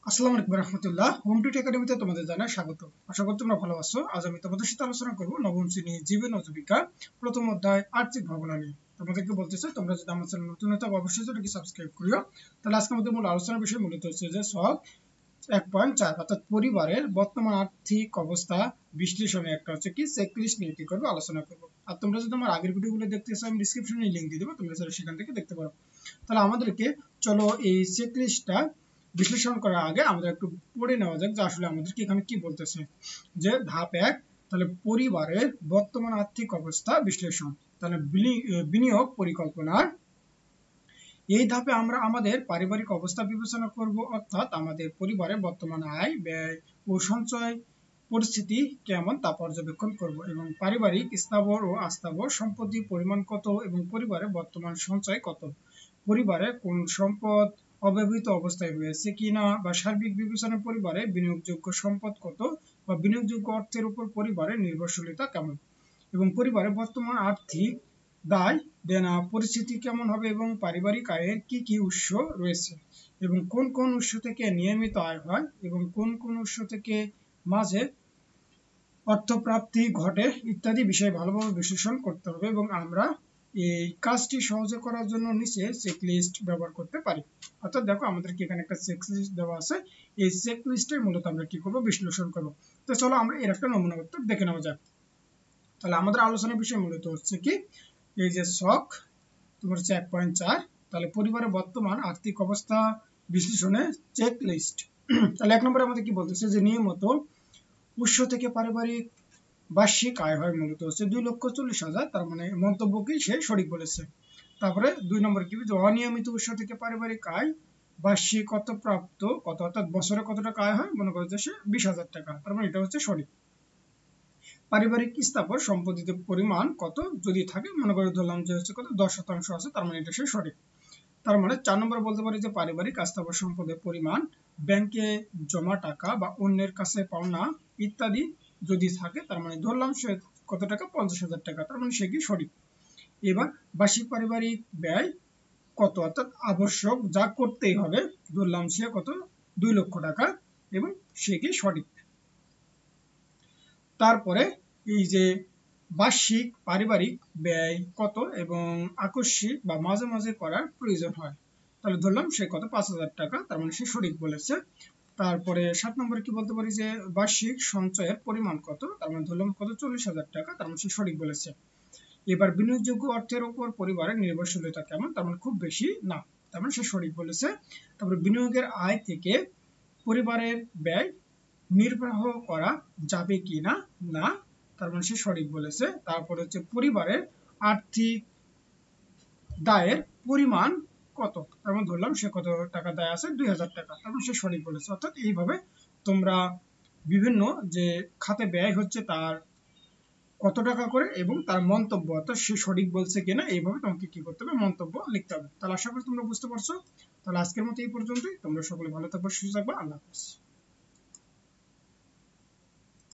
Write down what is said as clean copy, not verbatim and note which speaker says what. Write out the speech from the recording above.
Speaker 1: আসসালামু আলাইকুম রহমতুল্লাহ। হোম টিউট একাডেমিতে তোমাদের জানাই স্বাগত। আশা করি তোমরা ভালো আছো। আজ আমি তোমাদের সাথে আলোচনা করব নবম শ্রেণী জীবন ও জীবিকা প্রথম অধ্যায় আর্থিক ভাবনা নিয়ে। তোমাদেরকে বলতেছে তোমরা যদি আমার চ্যানেল নতুন হতে অবশ্যই সেটাকে সাবস্ক্রাইব করিও। তাহলে আজকে আমাদের মূল আলোচনার বিষয় মূলত হচ্ছে যে সব 1.4 অর্থাৎ পরিবারের বর্তমান আর্থিক অবস্থা বিশ্লেষণে একটা হচ্ছে কি চেকলিস্ট নিয়ে কি করবো আলোচনা করবো। আর তোমরা যদি আমার আগের ভিডিওগুলো দেখতে চাও আমি ডিসক্রিপশনে লিংক দিয়ে দেবো, তোমরা সেখান থেকে দেখতে পারো। তাহলে আমাদেরকে চলো এই চেকলিস্টটা বিশ্লেষণ করার আগে আমরা একটু পড়ে নেওয়া যাক যে আসলে আমাদেরকে এখানে কি বলতেছে। যে ধাপ 1, তাহলে পরিবারের বর্তমান আর্থিক অবস্থা বিশ্লেষণ। তাহলে বিনিয়োগ পরিকল্পনার এই ধাপে আমরা আমাদের পারিবারিক অবস্থা বিবেচনা করব, অর্থাৎ আমাদের পরিবারের বর্তমান আয়, ব্যয় ও সঞ্চয় পরিস্থিতি কেমন তা পর্যবেক্ষণ করব এবং পারিবারিক স্থাবর ও অস্থাবর সম্পত্তির পরিমাণ কত এবং পরিবারের বর্তমান সঞ্চয় কত, পরিবারের কোন সম্পদ অব্যবহৃত অবস্থায় রয়েছে কিনা বা সার্বিক বিবেচনায় পরিবারে বিনিয়োগযোগ্য সম্পদ কত বা বিনিয়োগযোগ্য অর্থের উপর পরিবারের নির্ভরশীলতা কেমন এবং পরিবারের বর্তমান আর্থিক দায় দেনা পরিস্থিতি কেমন হবে এবং পারিবারিক আয়ের কি কি উৎস রয়েছে এবং কোন কোন উৎস থেকে নিয়মিত আয় হয় এবং কোন কোন উৎস থেকে মাঝে অর্থপ্রাপ্তি ঘটে ইত্যাদি বিষয় ভালোভাবে বিশ্লেষণ করতে হবে এবং আমরা এই কাজটি সহজে করার জন্য নিচে চেকলিস্ট ব্যবহার করতে পারি। অর্থাৎ দেখো আমাদেরকে এখানে একটা চেকলিস্ট দেওয়া আছে, এই চেকলিস্টের মূলত আমরা কি করব বিশ্লেষণ করব। তো চলো আমরা এর একটা নমুনা উত্তর দেখে নেওয়া যাক। তাহলে আমাদের আলোচনার বিষয় মূলত হচ্ছে কি এই যে শখ তোমার হচ্ছে 1.4, তাহলে পরিবারের বর্তমান আর্থিক অবস্থা বিশ্লেষণে চেক লিস্ট। তাহলে 1 নম্বরে আমাদের কি বলতেছে যে নিয়মিত উৎস থেকে পারিবারিক বার্ষিক আয় হয় মূলত হচ্ছে 2,40,000, তার মানে মন্তব্যকেই সে সঠিক বলেছে। তারপরে 2 নম্বর কি যে অনিয়মিত উৎস থেকে পারিবারিক আয় বার্ষিক কত প্রাপ্ত কত, অর্থাৎ বছরে কত টাকা আয় হয় মনে করো যে সে 20,000 টাকা, তার মানে এটা হচ্ছে সঠিক। পারিবারিক স্থাবর সম্পত্তিতে পরিমাণ কত যদি থাকে মনে করে ধরলাম যে হচ্ছে কত 10% আছে, তার মানে এটা সে সঠিক। তার মানে 4 নম্বরে বলতে পারি যে পারিবারিক স্থাবর সম্পদের পরিমাণ ব্যাংকে জমা টাকা বা অন্যের কাছে পাওনা ইত্যাদি যদি থাকে, তার মানে ধরলাম সে কত টাকা 50,000 টাকা, তার মানে সে কি সঠিক। এবার বার্ষিক পারিবারিক ব্যয় কত, অর্থাৎ আবশ্যক যা করতেই হবে, ধরলাম সে কত 2 লক্ষ টাকা এবং সে কি সঠিক। তারপরে এই যে বার্ষিক পারিবারিক ব্যয় কত এবং আকস্মিক বা মাঝে মাঝে করার প্রয়োজন হয়, তাহলে ধরলাম সে কত 5,000 টাকা, তার মানে সে সঠিক বলেছে। তারপরে 7 নম্বরে কি বলতে পারি যে বার্ষিক সঞ্চয়ের পরিমাণ কত, তার মানে ধরলাম কত 40,000 টাকা, তার মানে সে সঠিক বলেছে। এবার বিনিয়োগযোগ্য অর্থের উপর পরিবারের নির্ভরশীলতা কেমন, তার মানে খুব বেশি না, তার মানে সে সঠিক বলেছে। তারপরে বিনিয়োগের আয় থেকে পরিবারের ব্যয় নির্বাহ করা যাবে কি না, না, তার মানে সে সঠিক বলেছে। তারপর হচ্ছে পরিবারের আর্থিক দায়ের পরিমাণ কত, তার মানে ধরলাম সে কত টাকা দায় আছে 2,000 টাকা, তার মানে সে সঠিক বলেছে। অর্থাৎ এইভাবে তোমরা বিভিন্ন যে খাতে ব্যয় হচ্ছে তার কত টাকা করে এবং তার মন্তব্য, অর্থাৎ সে সঠিক বলছে কিনা এইভাবে তোমাকে কি করতে হবে মন্তব্য লিখতে হবে। তাহলে আশা করি তোমরা বুঝতে পারছো। তাহলে আজকের মতো এই পর্যন্তই, তোমরা সকলে ভালো থাকবে, সুস্থ থাকবে, আল্লাহ হাফেজ।